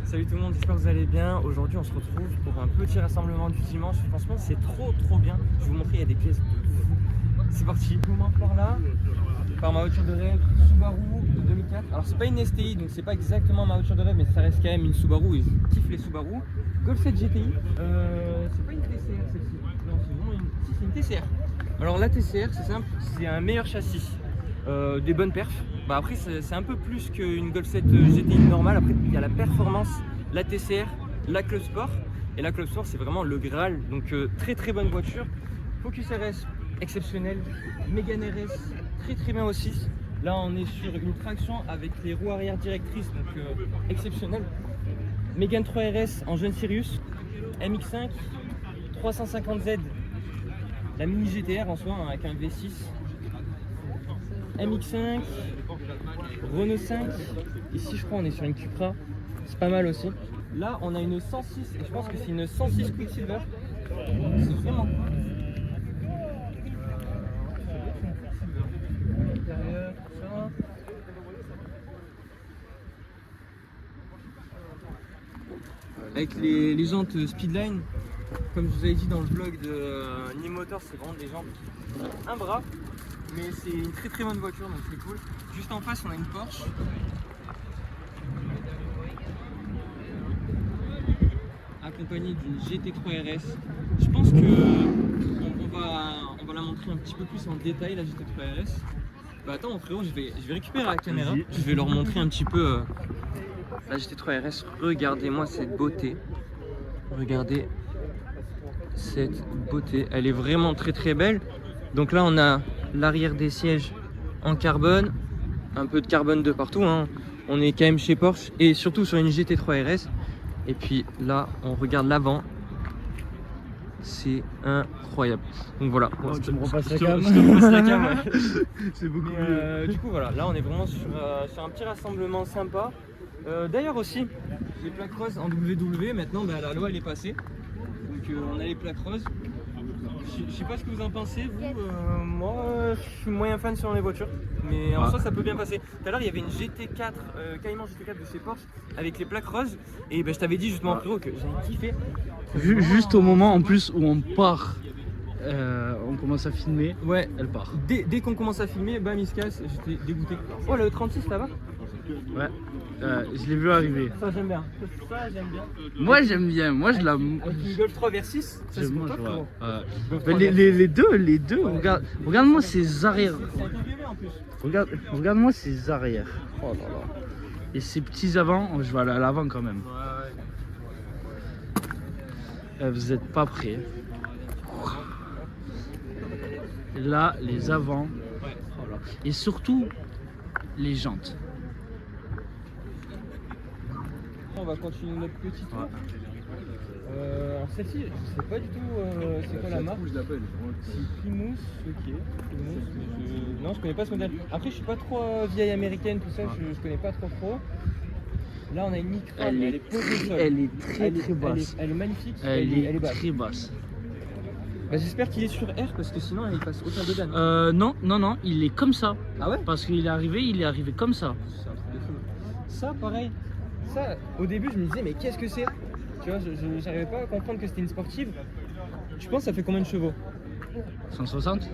Salut tout le monde, j'espère que vous allez bien. Aujourd'hui on se retrouve pour un petit rassemblement du dimanche. Franchement c'est trop bien. Je vais vous montrer, il y a des pièces de fou. C'est parti. Je commence par là, par ma voiture de rêve, Subaru de 2004. Alors c'est pas une STI, donc c'est pas exactement ma voiture de rêve, mais ça reste quand même une Subaru et je kiffe les Subaru. Golf 7 GTI, c'est pas une TCR celle-ci. Non, c'est vraiment c'est une TCR. Alors la TCR c'est simple, c'est un meilleur châssis. Des bonnes perfs. Bah après c'est un peu plus qu'une Golf 7 GTI normale. Après il y a la performance, la TCR, la Club Sport. Et la Club Sport c'est vraiment le Graal. Donc très bonne voiture. Focus RS exceptionnel. Mégane RS très bien aussi. Là on est sur une traction avec les roues arrière directrices, donc exceptionnel. Mégane 3 RS en jeune Sirius. MX5 350Z, la mini GTR en soi hein, avec un V6. MX5, Renault 5, ici je crois on est sur une Cupra, c'est pas mal aussi. Là on a une 106 et je pense que c'est une 106 Quicksilver, c'est vraiment cool. Avec les jantes Speedline, comme je vous avais dit dans le vlog de Nîmes Motor, c'est vraiment des jantes un bras. Mais c'est une très bonne voiture donc c'est cool. Juste en face on a une Porsche. Accompagnée d'une GT3 RS. Je pense que on va la montrer un petit peu plus en détail la GT3 RS. Bah attends mon frérot, je vais récupérer la caméra. Je vais leur montrer un petit peu la GT3 RS. Regardez-moi cette beauté. Regardez cette beauté. Elle est vraiment très belle. Donc là on a l'arrière des sièges en carbone, un peu de carbone de partout hein. On est quand même chez Porsche et surtout sur une GT3 RS. Et puis là on regarde l'avant, c'est incroyable. Donc voilà, tu me repasses la cam. Ouais. C'est beaucoup mieux. Du coup voilà, là on est vraiment sur un petit rassemblement sympa. D'ailleurs aussi les plaques roses en WW maintenant, bah, la loi elle est passée, donc on a les plaques roses. Je sais pas ce que vous en pensez, vous. Moi, je suis moyen fan sur les voitures, mais en soi, ça peut bien passer. Tout à l'heure, il y avait une GT4, Cayman GT4 de chez Porsche avec les plaques roses, et ben, je t'avais dit justement, frérot, que j'avais kiffé. Juste au moment en plus où on part, on commence à filmer, ouais, elle part. Dès qu'on commence à filmer, bam, il se casse, j'étais dégoûté. Oh, le 36 là-bas. Ouais, je l'ai vu arriver. Ça, j'aime bien. Moi, j'aime bien. Moi, je la. Avec une Golf 3 vers 6, ça c'est top, frérot. Les deux, regarde-moi ces arrières. C'est un peu vieux en plus. Regarde-moi ces arrières. Oh là là. Et ces petits avant, je vais aller à l'avant quand même. Vous êtes pas prêts. Là, les avants. Oh là. Et surtout, les jantes. On va continuer notre petit tour. Alors celle-ci, je sais pas du tout c'est quoi la marque. C'est Plymouth, ok. Plymouth, mais non, je connais pas ce modèle. Après, je suis pas trop vieille américaine, tout ça, je connais pas trop. Là, on a une Micra, Elle mais est posée au sol. Elle est très basse. Elle est magnifique. Elle est basse. très basse. Bah, j'espère qu'il est sur R parce que sinon, il passe aucun dedans. Non, il est comme ça. Ah ouais? Parce qu'il est arrivé comme ça. C'est un truc de fou. Ça, pareil. Ça, au début, je me disais, mais qu'est-ce que c'est? Tu vois, je n'arrivais pas à comprendre que c'était une sportive. Tu penses ça fait combien de chevaux? 160.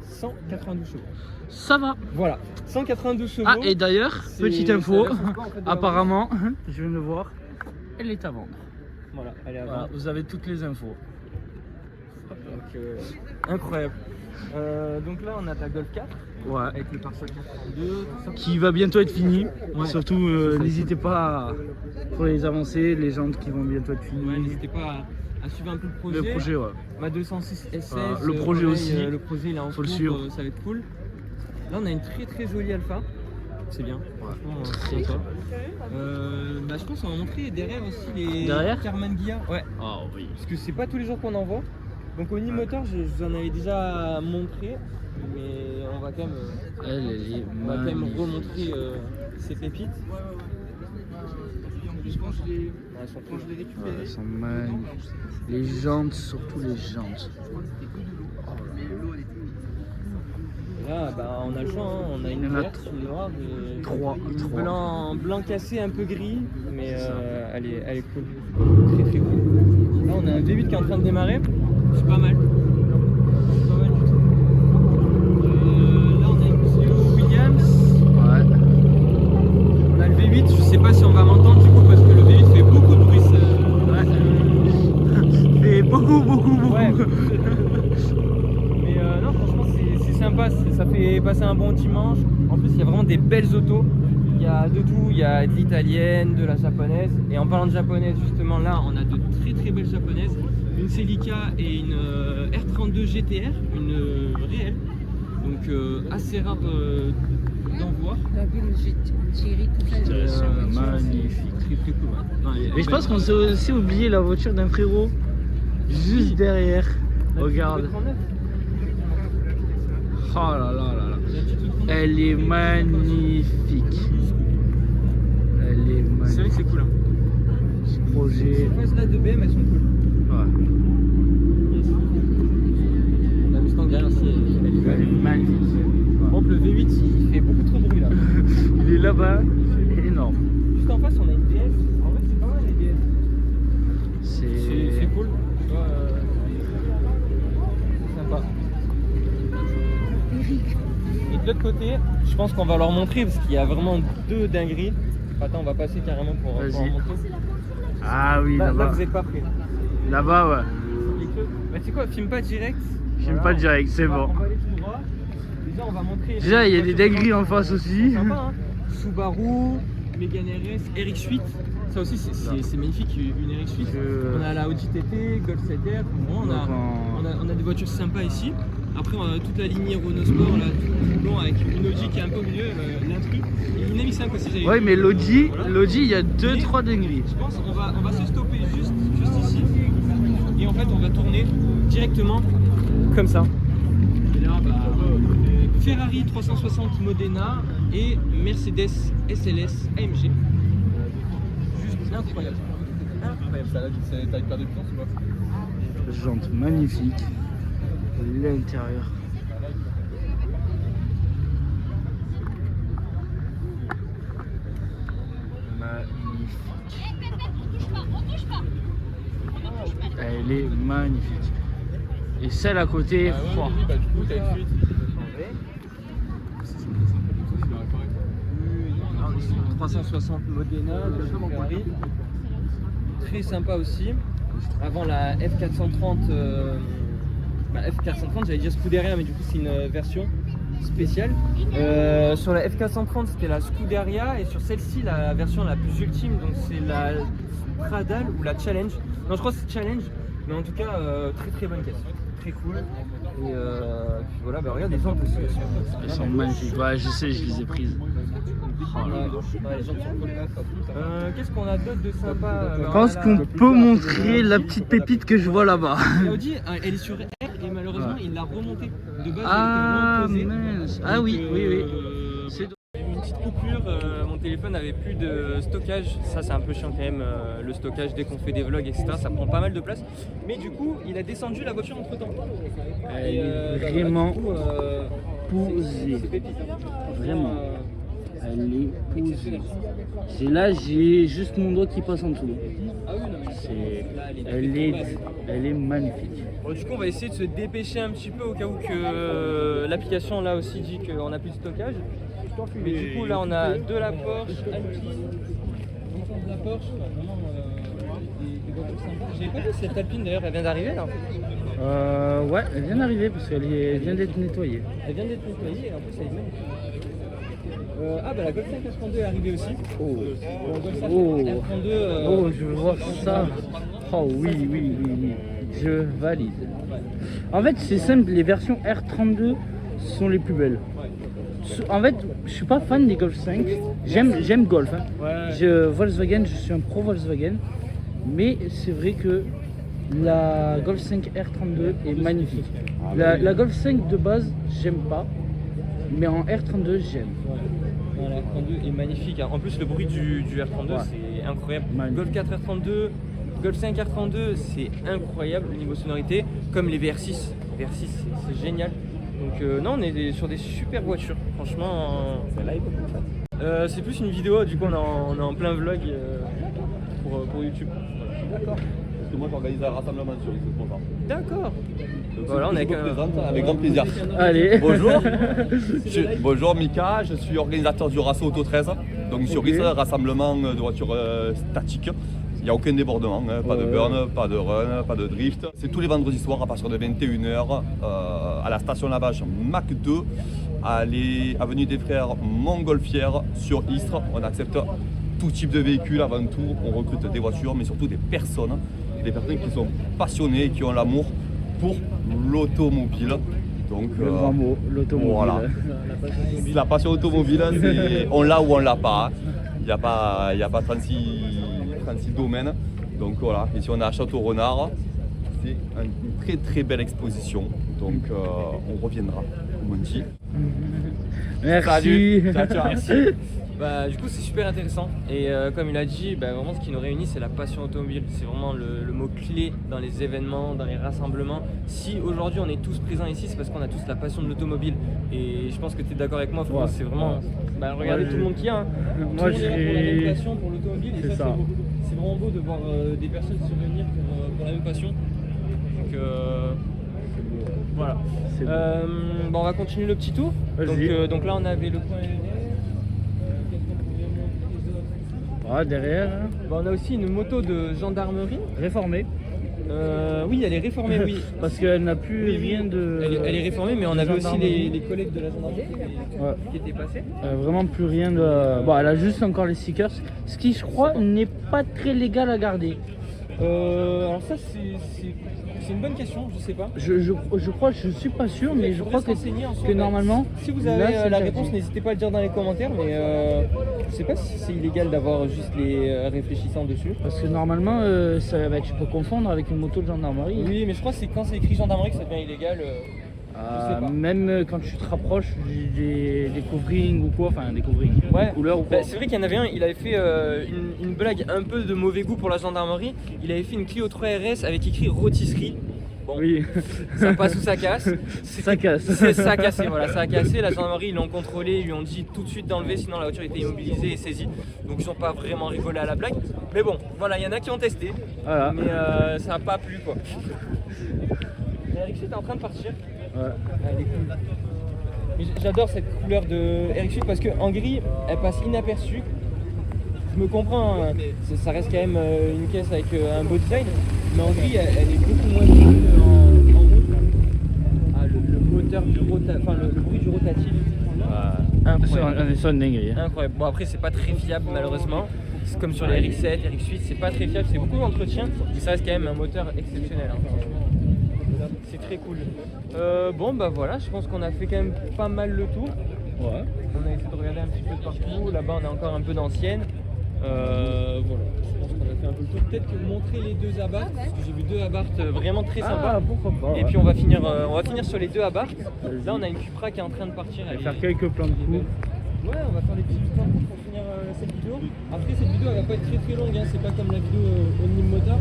192 chevaux. Ça va. Voilà, 192 chevaux. Ah, et d'ailleurs, petite info, ça reste quoi, en fait, de la apparemment, je viens de voir, elle est à vendre. Voilà, elle est à Voilà, vendre. vous avez toutes les infos. Donc, incroyable. Donc là, on a ta Golf 4 Ouais. avec le pare-choc 432, tout ça. Qui va bientôt être fini. Ouais. Surtout, n'hésitez pas pour les avancer, les jantes qui vont bientôt être finies. Ouais, n'hésitez pas à suivre un peu le projet. Le projet, ouais. Ma 206 SS. Le projet aussi. Le projet, il est en Faut le cours, suivre. ça va être cool. Là, on a une très jolie Alpha. C'est bien. Franchement, Très top. Bah, je pense qu'on va montrer derrière aussi les Derrière Karmann Ghia. Ouais. Oh oui. Parce que c'est pas tous les jours qu'on en voit. Donc au Nîmes Motor, je vous en avais déjà montré, mais on va quand même, remontrer ces pépites. Je pense que Elles sont quand je l'ai récupéré, Elles sont magnifiques. Les jantes, surtout les jantes. Là, bah, on a le choix, hein. On a une Il y en a verte, une noire, trois. blanc cassé, un peu gris, mais elle est cool. Très très cool. Là on a un V8 qui est en train de démarrer. C'est pas mal. C'est pas mal du tout. Là on a une Clio Williams. Ouais. On a le V8, je sais pas si on va m'entendre du coup parce que le V8 fait beaucoup de bruit. Et beaucoup. Ouais. Mais non, franchement, c'est sympa, ça fait passer un bon dimanche. En plus, il y a vraiment des belles autos. Il y a de tout, il y a de l'italienne, de la japonaise. Et en parlant de japonaise, justement, là, on a de très très belles japonaises. Une Celica et une R32 GTR, une réelle. Donc assez rare d'en voir. Magnifique. Très très cool. Ouais. Non, Et je pense qu'on s'est aussi oublié la voiture d'un frérot juste derrière. Regarde. Oh là là. Elle est magnifique. C'est vrai que c'est cool. Hein. Ce projet. Ces phases-là de BM, elles sont cool. Ouais. La Mustang derrière aussi, elle Elle est magnifique. Par contre, le V8, il fait beaucoup trop de bruit là. Il est là-bas, c'est énorme. Juste en face, on a une DS. En vrai, c'est pas mal les DS. C'est cool. Tu vois, c'est sympa. Et de l'autre côté, je pense qu'on va leur montrer parce qu'il y a vraiment deux dingueries. Attends, on va passer carrément pour leur Vas-y. montrer. Ah oui, Là, là-bas. vous n'êtes pas prêts. Là-bas, ouais. Bah, tu sais quoi, filme pas direct. J'aime Voilà, pas direct, c'est on bon. va aller tout droit. Déjà, on va montrer. Déjà, il y a des voitures dingueries en face aussi. sympa, hein. Subaru, Mégane RS, RX-8. Ça aussi, c'est magnifique, une RX-8. On a la Audi TT, Golf 7R. Vraiment, on a des voitures sympas ici. Après, on a toute la lignée Renault Sport, là, tout blanc avec une Audi qui est un peu au milieu, l'intrus. Et une MX-5 aussi. Ouais, mais l'Audi, Voilà. il y a deux, Mais trois dingueries. Je pense qu'on va se stopper juste ici. Et en fait, on va tourner directement comme ça. Et là, Ferrari 360 Modena et Mercedes SLS AMG. Juste incroyable. C'est avec paire de puissance ou pas? Jantes magnifiques. L'intérieur. Elle est magnifique. Et celle à côté, Bah du coup t'as une suite. On est sur 360 Modena de Ferrari. Très sympa aussi. Avant la F430, F430, j'allais dire Scuderia, mais du coup c'est une version spéciale. Sur la F430, c'était la Scuderia, et sur celle-ci, la version la plus ultime, donc c'est la Stradale ou la Challenge. Non, je crois que c'est Challenge, mais en tout cas, très très bonne caisse. Très cool. Et puis voilà, bah regarde les jantes aussi. elles sont magnifiques. Ouais, je sais, je les ai prises. Oh là là. Ouais, les jantes sont cool. Qu'est-ce qu'on a d'autre de sympa? Je pense qu'on peut montrer la petite pépite que je vois là-bas. L'Audi, elle est sur R et malheureusement, il l'a remontée. De base, Ah elle était vraiment posée. mince. Ah oui, Donc, oui. C'est une petite coupure, mon téléphone avait plus de stockage. Ça, c'est un peu chiant quand même, le stockage dès qu'on fait des vlogs, etc. Ça prend pas mal de place. Mais du coup, il a descendu la voiture entre temps. Elle est vraiment posée. c'est pépite, hein. Vraiment. Elle est posée. C'est là, j'ai juste mon doigt qui passe en dessous. Ah oui, non, mais Elle est magnifique. Bon, du coup, on va essayer de se dépêcher un petit peu au cas où que l'application là aussi dit qu'on n'a plus de stockage. Mais du coup, là, on a de la Porsche, Alpine, encore de la Porsche, vraiment des voitures sympas. J'avais pas vu cette Alpine d'ailleurs, elle vient d'arriver là. Ouais, elle vient d'arriver parce qu'elle vient d'être nettoyée. Elle vient d'être nettoyée et en plus elle est magnifique. Ah bah la Golf 5 R32 est arrivée aussi. Oh, Golf 5 oh, R32. oh, je veux voir ça. Oh oui. Je valide. En fait, c'est simple, les versions R32 sont les plus belles. En fait, je suis pas fan des Golf 5. J'aime Golf. Hein. Ouais. Volkswagen, je suis un pro Volkswagen. Mais c'est vrai que la Golf 5 R32 est magnifique. La Golf 5 de base, j'aime pas. Mais en R32, j'aime. Ouais, la R32 est magnifique. En plus, le bruit du R32, Ouais. c'est incroyable. Magnifique. Golf 4 R32, Golf 5 R32, c'est incroyable au niveau sonorité. Comme les VR6. VR6, c'est génial. Donc, non, on est sur des super voitures. Franchement, c'est live. C'est plus une vidéo, du coup, on est en plein vlog pour YouTube. D'accord. Parce que moi j'organise un rassemblement sur X pour ça. D'accord. Donc, Voilà, on je est vous avec présente avec grand plaisir. Allez. Bonjour. Bonjour Mika, je suis organisateur du Rasso Auto 13. Donc sur X, rassemblement de voitures statiques. Il n'y a aucun débordement, hein, pas de burn, pas de run, pas de drift. C'est tous les vendredis soirs à partir de 21h à la station Lavage Mac 2, à l'avenue des Frères Montgolfière sur Istres. On accepte tout type de véhicule avant tout. On recrute des voitures, mais surtout des personnes qui sont passionnées et qui ont l'amour pour l'automobile. Donc, Le grand mot, l'automobile. Voilà. La passion automobile, c'est on l'a ou on l'a pas. Il n'y a pas 36 domaines. Donc voilà, ici on est à Château-Renard. C'est une très très belle exposition. Donc on reviendra, comme on dit. Merci. Salut. Ciao, ciao. Merci. Bah, du coup, c'est super intéressant. Et comme il a dit, bah, vraiment ce qui nous réunit, c'est la passion automobile. C'est vraiment le mot clé dans les événements, dans les rassemblements. Si aujourd'hui on est tous présents ici, c'est parce qu'on a tous la passion de l'automobile. Et je pense que tu es d'accord avec moi, Florent, c'est vraiment. Bah, regardez tout le monde qu'il y a. Hein. Tout le monde est là pour la même passion, pour l'automobile. Et ça, c'est beau. C'est vraiment beau de voir des personnes se réunir pour la même passion. Donc voilà. Bon, on va continuer le petit tour. Donc là, on avait le point. Ah, derrière. Bon, on a aussi une moto de gendarmerie. Réformée. Oui, elle est réformée, oui. Parce qu'elle n'a plus rien de. Elle est réformée, mais on avait aussi les collègues de la gendarmerie qui étaient passés. Vraiment plus rien de. Bon, elle a juste encore les stickers. Ce qui, je crois, n'est pas très légal à garder. Alors, ça, c'est une bonne question, je sais pas. Je crois, je suis pas sûr, mais je crois que normalement. Si vous avez la réponse, n'hésitez pas à le dire dans les commentaires, mais je sais pas si c'est illégal d'avoir juste les réfléchissants dessus. Parce que normalement, tu peux confondre avec une moto de gendarmerie. Oui, mais je crois que c'est quand c'est écrit gendarmerie que ça devient illégal. Je sais pas. Même quand tu te rapproches des couvrings ou quoi, enfin des couvrings, des couleurs ou quoi. Bah, c'est vrai qu'il y en avait un, il avait fait une blague un peu de mauvais goût pour la gendarmerie. Il avait fait une Clio 3 RS avec écrit rôtisserie. Bon, oui. Ça passe ou ça casse. Ça casse. Ça a cassé, voilà, ça a cassé. La gendarmerie, ils l'ont contrôlé, ils lui ont dit tout de suite d'enlever, sinon la voiture était immobilisée et saisie. Donc ils n'ont pas vraiment rigolé à la blague. Mais bon, voilà, il y en a qui ont testé. Voilà. Mais ça n'a pas plu quoi. Eric, tu es en train de partir. Ouais. Elle est cool. Mais j'adore cette couleur de Eric parce qu'en gris, elle passe inaperçue. Je me comprends, hein, ça reste quand même une caisse avec un beau design, mais en gris, elle est beaucoup moins visible en rouge. Ah, le moteur du le bruit du rotatif. Incroyable. C'est une dinguerie. Incroyable. Bon, après, c'est pas très fiable malheureusement. C'est comme sur les RX-7, RX-8, c'est pas très fiable, c'est beaucoup d'entretien, mais ça reste quand même un moteur exceptionnel. Hein. C'est très cool. Bon bah voilà, je pense qu'on a fait quand même pas mal le tour. Ouais. On a essayé de regarder un petit peu de partout. Là-bas on a encore un peu d'anciennes. Voilà, je pense qu'on a fait un peu le tour. Peut-être que montrer les deux Abarth, parce que j'ai vu deux Abarth vraiment très sympas. Ah, pourquoi pas. Et puis on va finir sur les deux Abarth. Là on a une Cupra qui est en train de partir. On va faire quelques plans de coups. Ouais, on va faire des petits plans de coups pour finir cette vidéo. Après cette vidéo elle va pas être très très longue, hein. C'est pas comme la vidéo Omni Motor.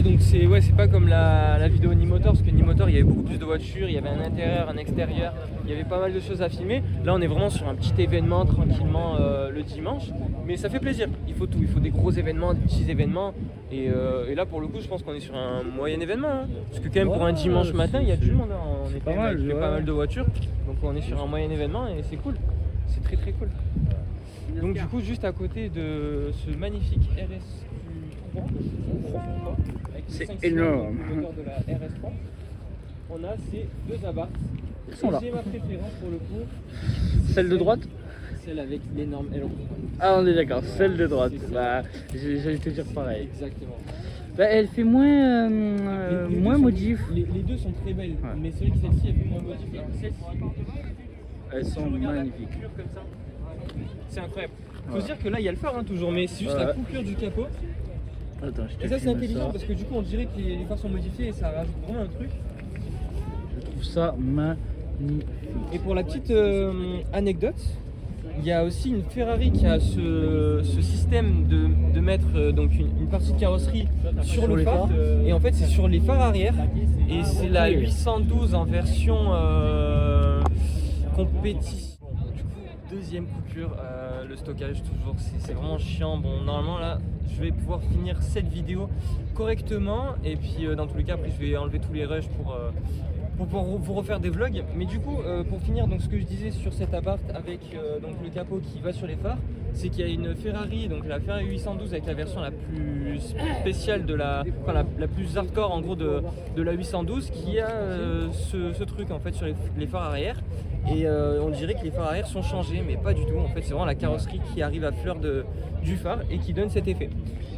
Donc c'est pas comme la vidéo Nimotor, parce que Nimotor il y avait beaucoup plus de voitures, il y avait un intérieur, un extérieur, il y avait pas mal de choses à filmer. Là on est vraiment sur un petit événement tranquillement le dimanche, mais ça fait plaisir, il faut tout, il faut des gros événements, des petits événements, et là pour le coup je pense qu'on est sur un moyen événement, hein, parce que quand même pour un dimanche matin il y a du monde, hein, on est pas mal, avec pas mal de voitures, donc on est sur un moyen événement et c'est cool, c'est très très cool. Donc du coup juste à côté de ce magnifique RS3, c'est énorme. Le moteur de la RS3. On a ces deux Abarth. Ils sont là. J'ai ma préférence pour le coup. Celle de droite? Celle avec l'énorme aileron. Ah, on est d'accord, celle de droite. Bah, j'allais te dire pareil. Exactement. Bah, elle fait moins, moins modif. Les deux sont très belles, mais c'est vrai que celle-ci elle fait moins modif. Alors celle-ci, elles sont magnifiques. C'est incroyable. Faut se dire que là il y a le phare hein, toujours, mais c'est juste la coupure du capot. Attends, et ça c'est intelligent parce que du coup on dirait que les phares sont modifiés et ça rajoute vraiment un truc. Je trouve ça magnifique. Et pour la petite anecdote, il y a aussi une Ferrari qui a ce système de mettre donc une partie de carrosserie sur le les phare. phares. Et en fait, c'est sur les phares arrière. Et c'est la 812 en version compétition. Du coup, deuxième coupure, le stockage toujours, c'est vraiment chiant. Bon, normalement là, je vais pouvoir finir cette vidéo correctement. Et puis dans tous les cas, après, je vais enlever tous les rushs pour pouvoir vous refaire des vlogs. Mais du coup, pour finir, donc ce que je disais sur cet appart avec donc le capot qui va sur les phares, c'est qu'il y a une Ferrari, donc la Ferrari 812 avec la version la plus spéciale de la plus hardcore en gros de la 812 qui a ce truc en fait sur les phares arrière. Et on dirait que les phares arrière sont changés, mais pas du tout. En fait, c'est vraiment la carrosserie qui arrive à fleur du phare et qui donne cet effet.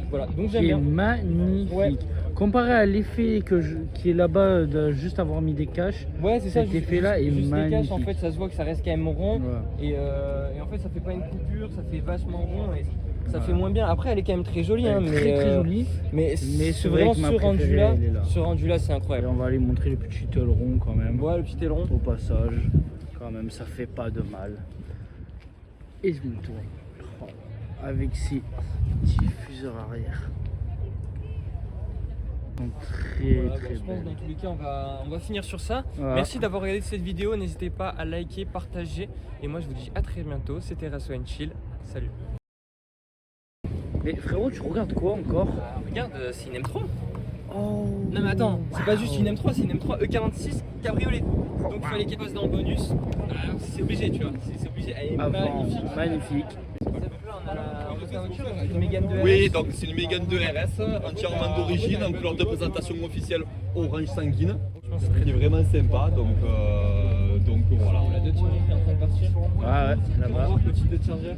Voilà, donc j'aime Qui est bien. magnifique. Ouais. Comparé à l'effet qui est là-bas, de juste avoir mis des caches, Ouais, c'est ça. cet effet-là est juste les magnifique. caches, en fait, ça se voit que ça reste quand même rond. Ouais. Et en fait, ça fait pas une coupure, ça fait vachement rond et ça fait moins bien. Après, elle est quand même très jolie. Elle est Mais, très jolie. Mais c'est c'est vrai vraiment que ma ce rendu-là, préférée, elle est là. ce rendu-là, c'est Et incroyable. on va aller montrer le petit aileron quand même. Ouais, le petit aileron. Au passage, quand même, ça fait pas de mal. Et je me tourne. Oh, avec ces diffuseurs arrière. Ils sont très Voilà, très je pense belles. dans tous les cas on va finir sur ça. Voilà. Merci d'avoir regardé cette vidéo, n'hésitez pas à liker, partager et moi je vous dis à très bientôt, c'était Rasso & Chill, salut. Mais frérot, tu regardes quoi encore? Regarde, c'est une M3. Oh. Non mais attends, c'est pas juste une M3, c'est une M3 E46 cabriolet. Donc il fallait qu'elle passe dans le bonus. C'est obligé, tu vois, c'est obligé, elle est Avant, magnifique. magnifique. On a la voiture, une Mégane 2 RS. Oui, donc c'est une Mégane 2 RS, entièrement d'origine, en couleur de présentation officielle orange sanguine, Franchement, c'est très qui est vraiment sympa, donc voilà. La 2 Charger qui est en train de partir. Ouais, On va là-bas. voir le type de Charger.